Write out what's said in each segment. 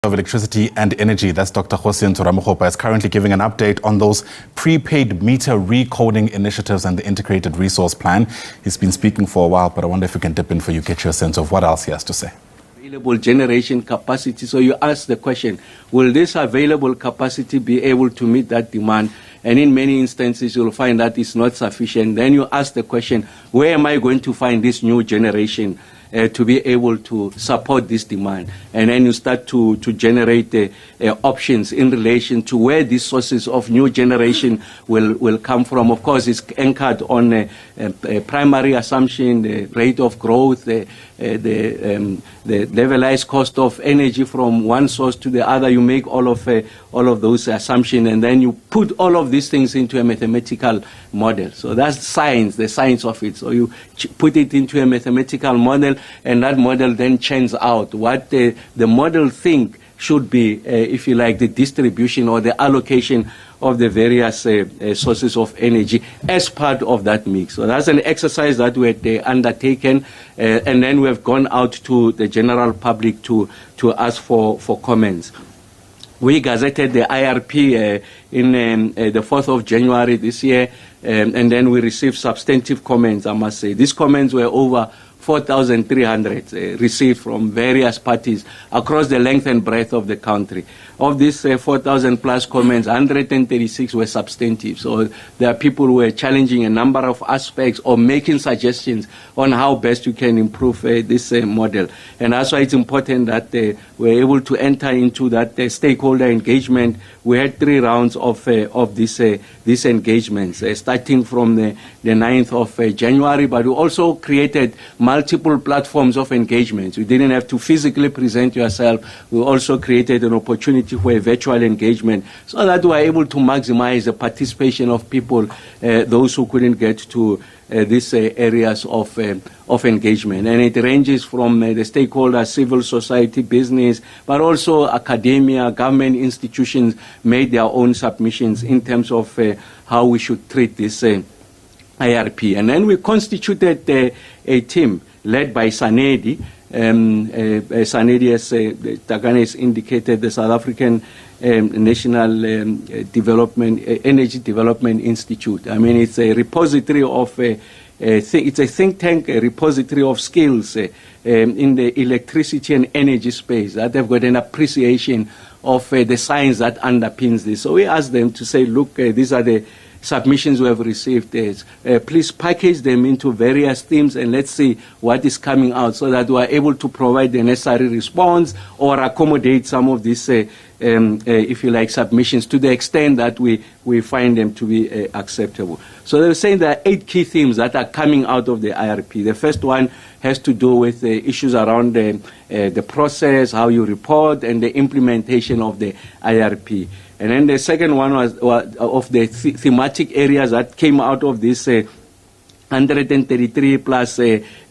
of Electricity and Energy, that's Dr. Kgosientsho Ramokgopa, is currently giving an update on those prepaid meter recoding initiatives and the integrated resource plan. He's been speaking for a while, but I wonder if we can dip in for you, get your sense of what else he has to say. Available generation capacity. So you ask the question, will this available capacity be able to meet that demand? And in many instances, you'll find that it's not sufficient. Then you ask the question, where am I going to find this new generation to be able to support this demand? And then you start to generate options in relation to where these sources of new generation will come from. Of course, it's anchored on a primary assumption, the rate of growth, the levelized cost of energy from one source to the other. You make all of those assumptions, and then you put all of these things into a mathematical model. So that's science, the science of it. So you put it into a mathematical model, and that model then churns out what the model think should be, if you like, the distribution or the allocation of the various sources of energy as part of that mix. So that's an exercise that we had undertaken, and then we have gone out to the general public to ask for comments. We gazetted the IRP in the 4th of January this year, and then we received substantive comments, I must say. These comments were over 4,300 received from various parties across the length and breadth of the country. Of these 4,000 plus comments, 136 were substantive. So there are people who are challenging a number of aspects or making suggestions on how best you can improve this model. And that's why it's important that we're able to enter into that stakeholder engagement. We had 3 rounds of these engagements, starting from the 9th of January, but we also created multiple platforms of engagement. You didn't have to physically present yourself. We also created an opportunity for a virtual engagement so that we are able to maximize the participation of people, those who couldn't get to these areas of engagement. And it ranges from the stakeholders, civil society, business, but also academia, government institutions made their own submissions in terms of how we should treat this IRP. And then we constituted a team led by Sanedi. Sanedi, as Takane has indicated, the South African National Energy Development Institute. I mean, it's a repository of it's a think tank, a repository of skills in the electricity and energy space that have got an appreciation of the science that underpins this. So we asked them to say, look, these are the submissions we have received. Please package them into various themes and let's see what is coming out so that we are able to provide the necessary response or accommodate some of these, if you like, submissions to the extent that we find them to be acceptable. So they were saying there are 8 key themes that are coming out of the IRP. The first one has to do with the issues around the process, how you report, and the implementation of the IRP. And then the second one was of the thematic areas that came out of this 133 plus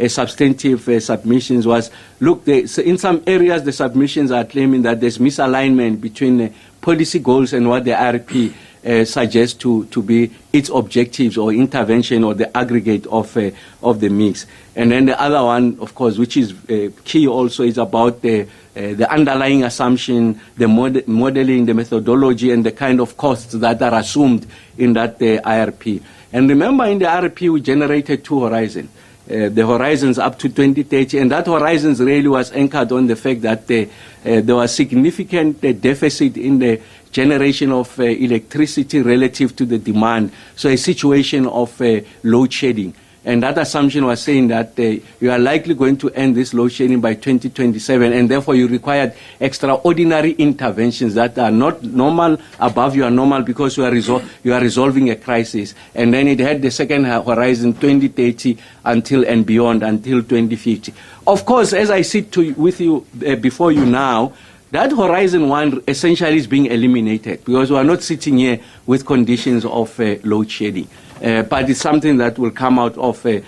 substantive submissions was, look, in some areas the submissions are claiming that there's misalignment between policy goals and what the IRP suggests to be its objectives or intervention or the aggregate of the mix. And then the other one, of course, which is key also, is about the underlying assumption, the modeling, the methodology, and the kind of costs that are assumed in that IRP. And remember, in the IRP, we generated 2 horizons. The horizons up to 2030, and that horizons really was anchored on the fact that there was significant deficit in the generation of electricity relative to the demand, so a situation of load shedding. And that assumption was saying that you are likely going to end this load shedding by 2027, and therefore you required extraordinary interventions that are not normal, above your normal, because you are resolving a crisis. And then it had the second horizon, 2030 until and beyond, until 2050. Of course, as I sit with you before you now, that horizon 1 essentially is being eliminated because we are not sitting here with conditions of load shedding. But it's something that will come out of the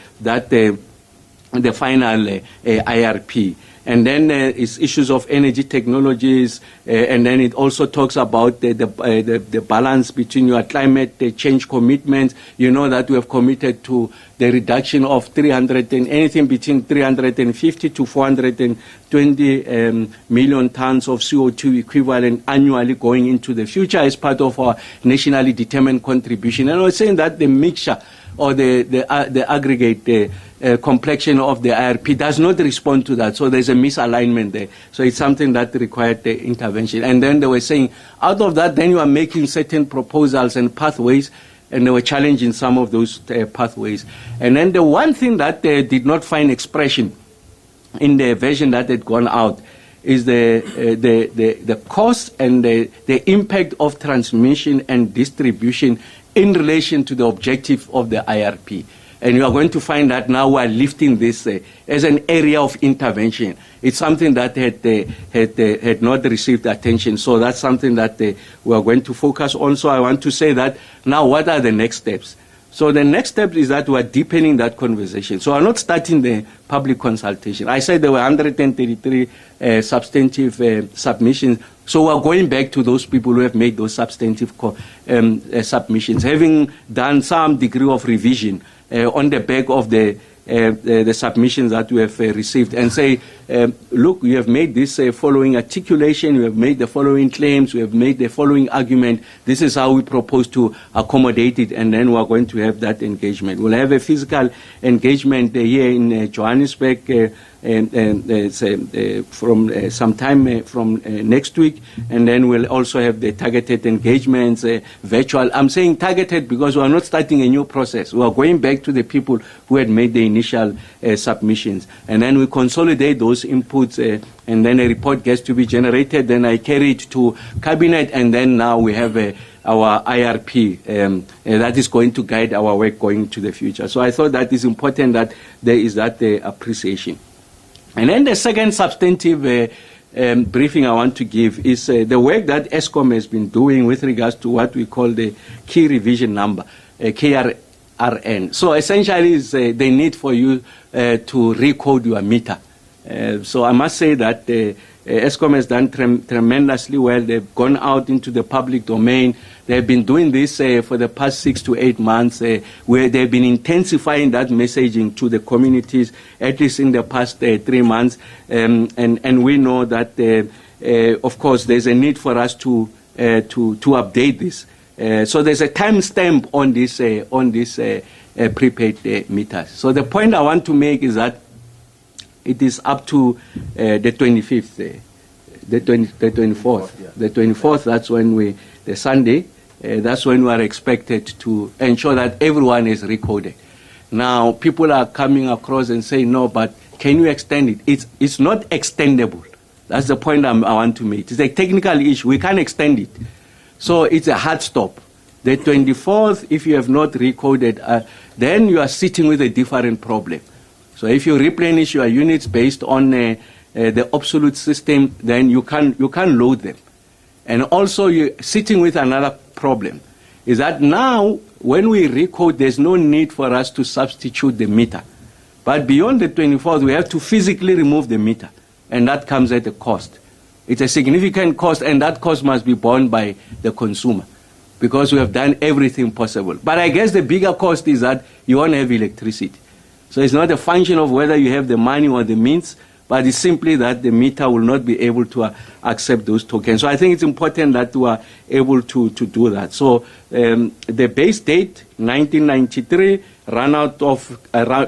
final IRP. And then it's issues of energy technologies, and then it also talks about the balance between your climate change commitments. You know that we have committed to the reduction of anything between 350 to 420 million tons of CO2 equivalent annually going into the future as part of our nationally determined contribution. And I was saying that the mixture or the aggregate complexion of the IRP does not respond to that. So there's a misalignment there. So it's something that required the intervention. And then they were saying, out of that, then you are making certain proposals and pathways, and they were challenging some of those pathways. And then the one thing that did not find expression in the version that had gone out is the cost and the impact of transmission and distribution in relation to the objective of the IRP. And you are going to find that now we are lifting this as an area of intervention. It's something that had not received attention. So that's something that we are going to focus on. So I want to say that now what are the next steps? So the next step is that we are deepening that conversation. So I'm not starting the public consultation. I said there were 133 substantive submissions. So we're going back to those people who have made those substantive submissions, having done some degree of revision on the back of the submissions that we have received, and say, look, you have made this following articulation, you have made the following claims, we have made the following argument, this is how we propose to accommodate it, and then we're going to have that engagement. We'll have a physical engagement here in Johannesburg from sometime from next week, and then we'll also have the targeted engagements, virtual. I'm saying targeted because we are not starting a new process. We are going back to the people who had made the initial submissions, and then we consolidate those inputs, and then a report gets to be generated. Then I carry it to cabinet, and then now we have our IRP that is going to guide our work going to the future. So I thought that is important that there is that appreciation. And then the second substantive briefing I want to give is the work that Eskom has been doing with regards to what we call the key revision number, KRRN. So essentially it's the need for you to recode your meter. So I must say that Eskom has done tremendously well. They've gone out into the public domain. They've been doing this for the past 6 to 8 months, where they've been intensifying that messaging to the communities, at least in the past 3 months. And we know that, of course, there's a need for us to update this. So there's a timestamp on this prepaid meters. So the point I want to make is that it is up to the 25th, the 24th. Yeah. The 24th, that's when the Sunday, that's when we are expected to ensure that everyone is recoded. Now, people are coming across and saying, no, but can you extend it? It's not extendable. That's the point I want to make. It's a technical issue. We can't extend it. So it's a hard stop. The 24th, if you have not recoded, then you are sitting with a different problem. So if you replenish your units based on the obsolete system, then you can't load them. And also you're sitting with another problem, is that now when we recode, there's no need for us to substitute the meter. But beyond the 24th, we have to physically remove the meter, and that comes at a cost. It's a significant cost, and that cost must be borne by the consumer, because we have done everything possible. But I guess the bigger cost is that you won't have electricity. So it's not a function of whether you have the money or the means, but it's simply that the meter will not be able to accept those tokens. So I think it's important that we are able to do that. So the base date, 1993,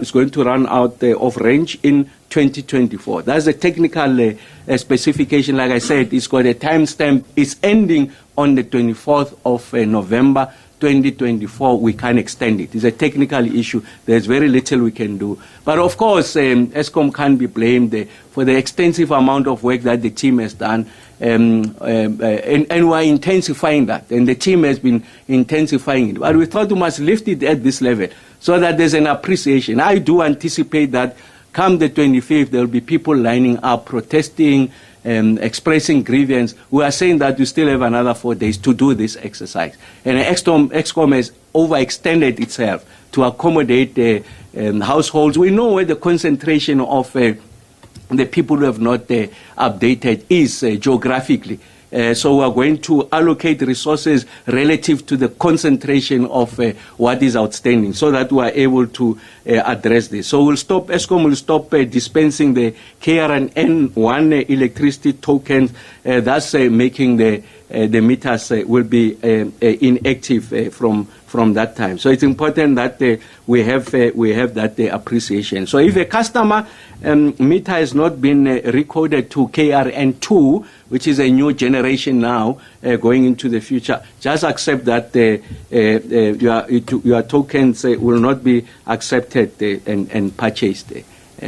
is going to run out of range in 2024. That's the technical specification. Like I said, it's got a timestamp. It's ending on the 24th of November 2024, we can't extend it. It's a technical issue. There's very little we can do. But of course, Eskom can't be blamed for the extensive amount of work that the team has done. And we're intensifying that. And the team has been intensifying it. But we thought we must lift it at this level so that there's an appreciation. I do anticipate that come the 25th, there will be people lining up, protesting, expressing grievance. We are saying that we still have another 4 days to do this exercise. And Eskom has overextended itself to accommodate households. We know where the concentration of the people who have not updated is geographically. So we are going to allocate resources relative to the concentration of what is outstanding so that we are able to address this. So Eskom will stop dispensing the KRN1 electricity tokens, thus making the meters will be inactive from that time. So it's important that we have that appreciation. So if a customer meter has not been recoded to KRN2, which is a new generation now going into the future, just accept that your tokens will not be accepted and purchased.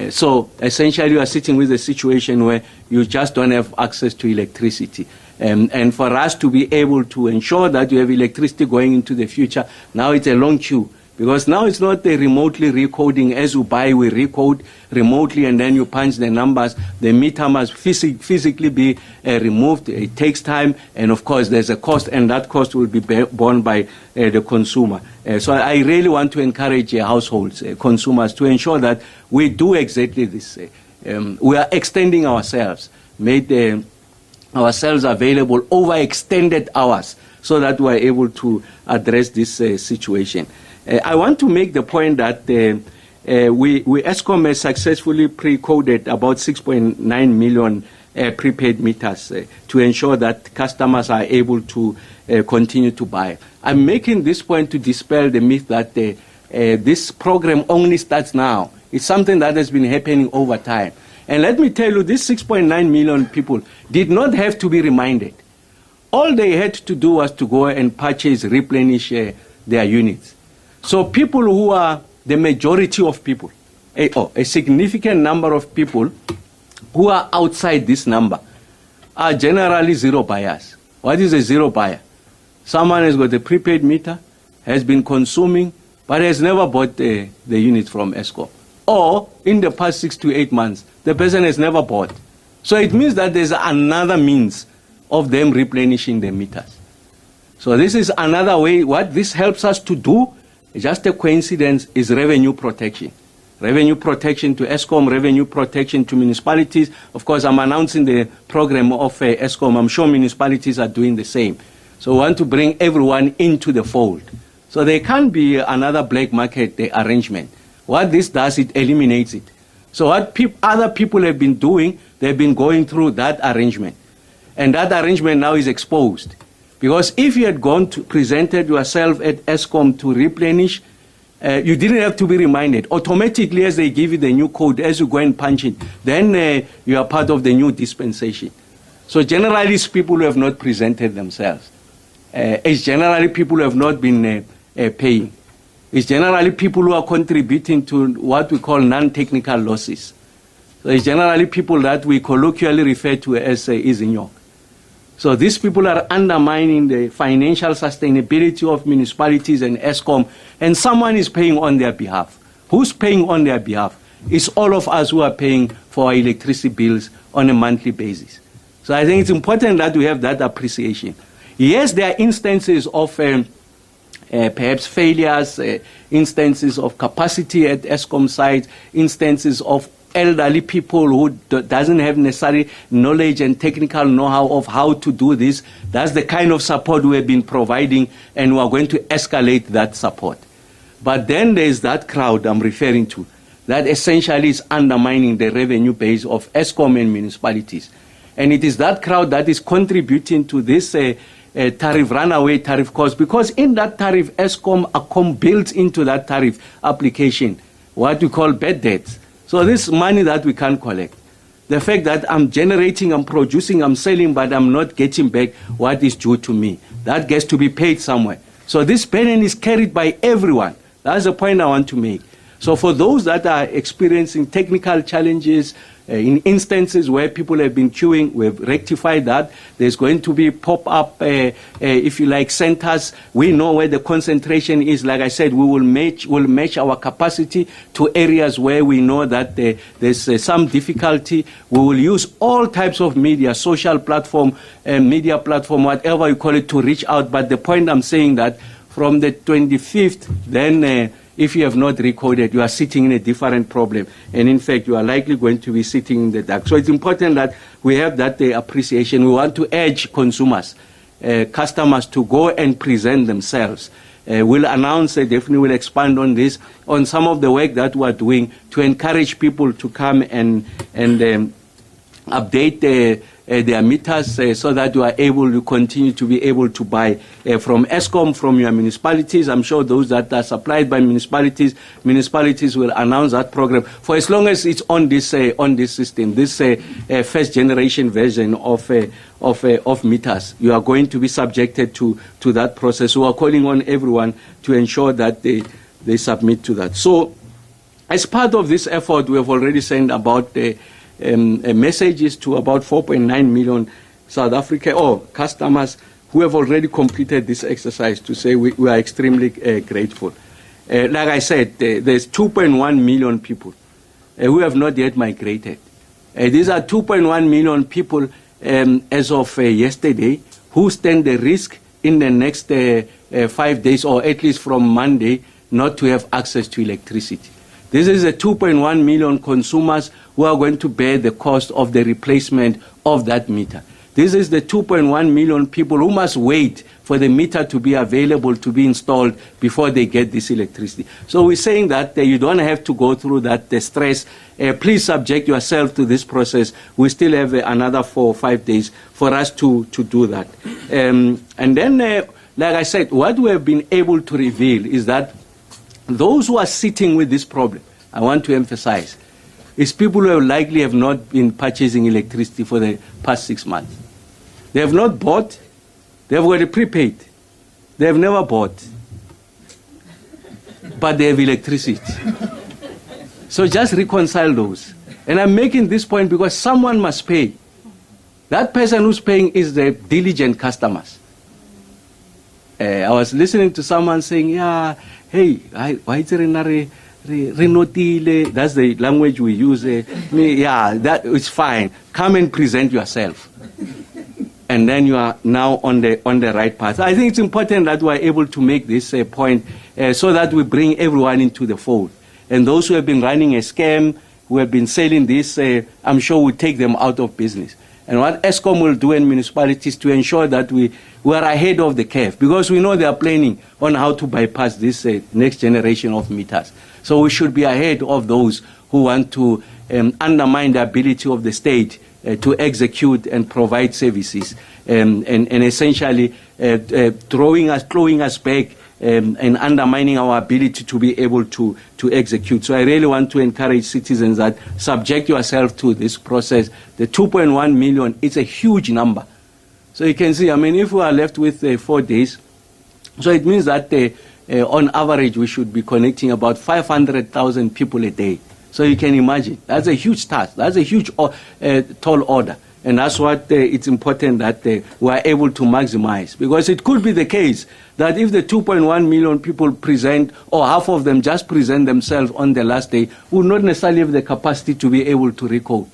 So essentially you are sitting with a situation where you just don't have access to electricity. And for us to be able to ensure that you have electricity going into the future, now it's a long queue. Because now it's not the remotely recoding. As you buy, we recode remotely and then you punch the numbers. The meter must physically be removed. It takes time, and of course there's a cost, and that cost will be borne by the consumer. So I really want to encourage households, consumers, to ensure that we do exactly this. We are extending ourselves, made ourselves available over extended hours so that we are able to address this situation. I want to make the point that Eskom has successfully pre-coded about 6.9 million prepaid meters to ensure that customers are able to continue to buy. I'm making this point to dispel the myth that this program only starts now. It's something that has been happening over time. And let me tell you, these 6.9 million people did not have to be reminded. All they had to do was to go and purchase, replenish their units. So people who are the majority of people, a significant number of people who are outside this number are generally zero buyers. What is a zero buyer? Someone has got a prepaid meter, has been consuming, but has never bought the unit from Eskom. Or in the past 6 to 8 months, the person has never bought. So it means that there's another means of them replenishing the meters. So this is another way. What this helps us to do, just a coincidence, is revenue protection. Revenue protection to Eskom, revenue protection to municipalities. Of course, I'm announcing the program of Eskom. I'm sure municipalities are doing the same. So we want to bring everyone into the fold. So there can't be another black market arrangement. What this does, it eliminates it. So what other people have been doing, they've been going through that arrangement. And that arrangement now is exposed. Because if you had gone to presented yourself at Eskom to replenish, you didn't have to be reminded. Automatically, as they give you the new code, as you go and punch it, then you are part of the new dispensation. So generally, it's people who have not presented themselves. It's generally people who have not been paying. It's generally people who are contributing to what we call non-technical losses. So it's generally people that we colloquially refer to as Izinyok. So these people are undermining the financial sustainability of municipalities and Eskom, and someone is paying on their behalf. Who's paying on their behalf? It's all of us who are paying for our electricity bills on a monthly basis. So I think it's important that we have that appreciation. Yes, there are instances of perhaps failures, instances of capacity at Eskom sites, instances of elderly people who doesn't have necessary knowledge and technical know-how of how to do this. That's the kind of support we have been providing, and we are going to escalate that support. But then there's that crowd I'm referring to that essentially is undermining the revenue base of Eskom and municipalities. And it is that crowd that is contributing to this tariff, runaway tariff cost, because in that tariff, Eskom builds into that tariff application what we call bad debts. So this money that we can't collect, the fact that I'm generating, I'm producing, I'm selling, but I'm not getting back what is due to me, that gets to be paid somewhere. So this burden is carried by everyone. That's the point I want to make. So for those that are experiencing technical challenges, in instances where people have been queuing, we've rectified that. There's going to be pop-up, if you like, centers. We know where the concentration is. Like I said, we'll match our capacity to areas where we know that there's some difficulty. We will use all types of media, social platform, media platform, whatever you call it, to reach out. But the point I'm saying that from the 25th, then if you have not recoded, you are sitting in a different problem. And in fact, you are likely going to be sitting in the dark. So it's important that we have that appreciation. We want to urge consumers, customers to go and present themselves. We'll announce, definitely will expand on this, on some of the work that we're doing to encourage people to come and update their meters so that you are able to continue to be able to buy from Eskom, from your municipalities. I'm sure those that are supplied by municipalities will announce that program for as long as it's on this system, this first generation version of meters. You are going to be subjected to that process. We are calling on everyone to ensure that they submit to that. So as part of this effort, we have already sent about messages to about 4.9 million South African customers who have already completed this exercise to say we are extremely grateful. Like I said, there's 2.1 million people who have not yet migrated. These are 2.1 million people as of yesterday who stand the risk in the next 5 days, or at least from Monday, not to have access to electricity. This is a 2.1 million consumers who are going to bear the cost of the replacement of that meter. This is the 2.1 million people who must wait for the meter to be available, to be installed before they get this electricity. So we're saying that you don't have to go through that stress. Please subject yourself to this process. We still have another 4 or 5 days for us to do that. And then, like I said, what we have been able to reveal is that those who are sitting with this problem, I want to emphasize, is people who likely have not been purchasing electricity for the past 6 months. They have not bought, they have got a prepaid, they have never bought, but they have electricity. So just reconcile those. And I'm making this point because someone must pay. That person who's paying is the diligent customers. I was listening to someone saying, yeah, hey, why is there that's the language we use. Yeah, that is fine. Come and present yourself. And then you are now on the right path. I think it's important that we are able to make this point so that we bring everyone into the fold. And those who have been running a scam, who have been selling this, I'm sure we'll take them out of business. And what Eskom will do in municipalities to ensure that we are ahead of the curve, because we know they are planning on how to bypass this next generation of meters. So we should be ahead of those who want to undermine the ability of the state to execute and provide services, and essentially throwing us back and undermining our ability to be able to execute. So I really want to encourage citizens that subject yourself to this process. The 2.1 million, it's a huge number. So you can see, I mean, if we are left with 4 days, so it means that on average we should be connecting about 500,000 people a day. So you can imagine, that's a huge task. That's a huge tall order. And that's what it's important that we are able to maximize. Because it could be the case that if the 2.1 million people present, or half of them just present themselves on the last day, we will not necessarily have the capacity to be able to recode.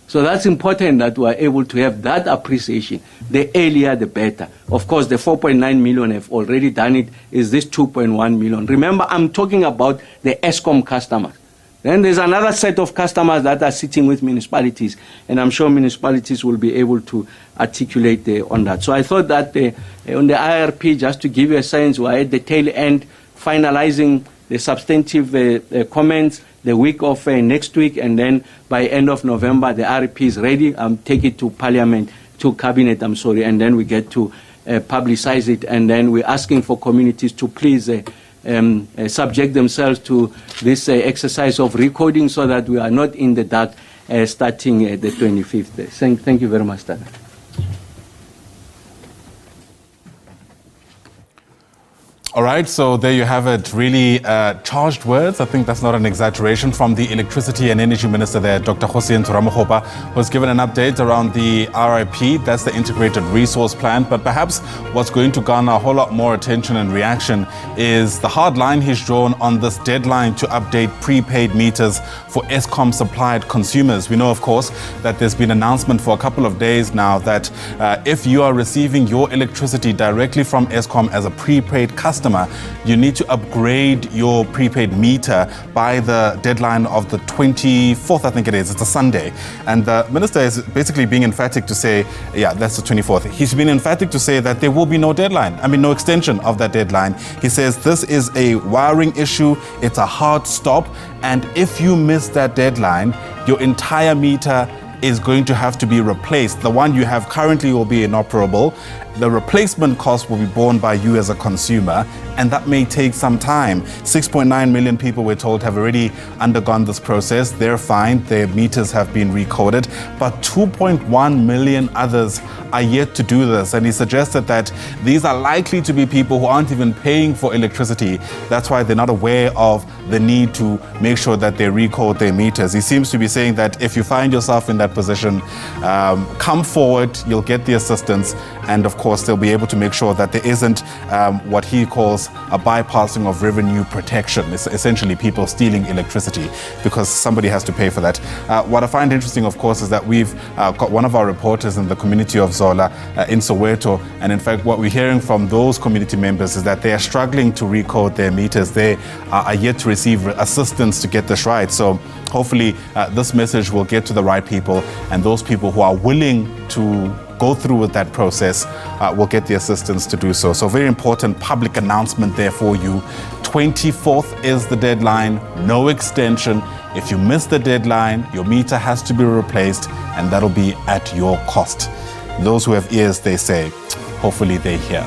So that's important that we are able to have that appreciation. The earlier, the better. Of course, the 4.9 million have already done it. Is this 2.1 million? Remember, I'm talking about the Eskom customers. Then there's another set of customers that are sitting with municipalities, and I'm sure municipalities will be able to articulate on that. So I thought that on the IRP, just to give you a sense, we're at the tail end, finalizing the substantive comments the week of next week, and then by end of November, the IRP is ready. Take it to Parliament, to Cabinet, and then we get to publicize it, and then we're asking for communities to please subject themselves to this exercise of recoding so that we are not in the dark starting the 25th. Thank you very much, Tana. All right, so there you have it. Really charged words. I think that's not an exaggeration from the Electricity and Energy Minister there, Dr. Kgosientsho Ramokgopa, who's given an update around the IRP. That's the Integrated Resource Plan. But perhaps what's going to garner a whole lot more attention and reaction is the hard line he's drawn on this deadline to update prepaid meters for Eskom supplied consumers. We know, of course, that there's been an announcement for a couple of days now that if you are receiving your electricity directly from Eskom as a prepaid customer, customer, you need to upgrade your prepaid meter by the deadline of the 24th, I think it is. It's a Sunday. And the minister is basically being emphatic to say, yeah, that's the 24th. He's been emphatic to say that there will be no deadline. No extension of that deadline. He says this is a wiring issue. It's a hard stop. And if you miss that deadline, your entire meter is going to have to be replaced. The one you have currently will be inoperable. The replacement cost will be borne by you as a consumer, and that may take some time. 6.9 million people, we're told, have already undergone this process. They're fine, their meters have been recoded, but 2.1 million others are yet to do this. And he suggested that these are likely to be people who aren't even paying for electricity. That's why they're not aware of the need to make sure that they recode their meters. He seems to be saying that if you find yourself in that position, come forward, you'll get the assistance, and of course they'll be able to make sure that there isn't what he calls a bypassing of revenue protection. It's essentially people stealing electricity because somebody has to pay for that. What I find interesting, of course, is that we've got one of our reporters in the community of Zola in Soweto, and in fact what we're hearing from those community members is that they are struggling to recode their meters. They are yet to receive assistance to get this right. So hopefully this message will get to the right people, and those people who are willing to go through with that process will get the assistance to do so. So very important public announcement there for you. 24th is the deadline, no extension. If you miss the deadline, your meter has to be replaced, and that'll be at your cost. Those who have ears, they say, hopefully they hear.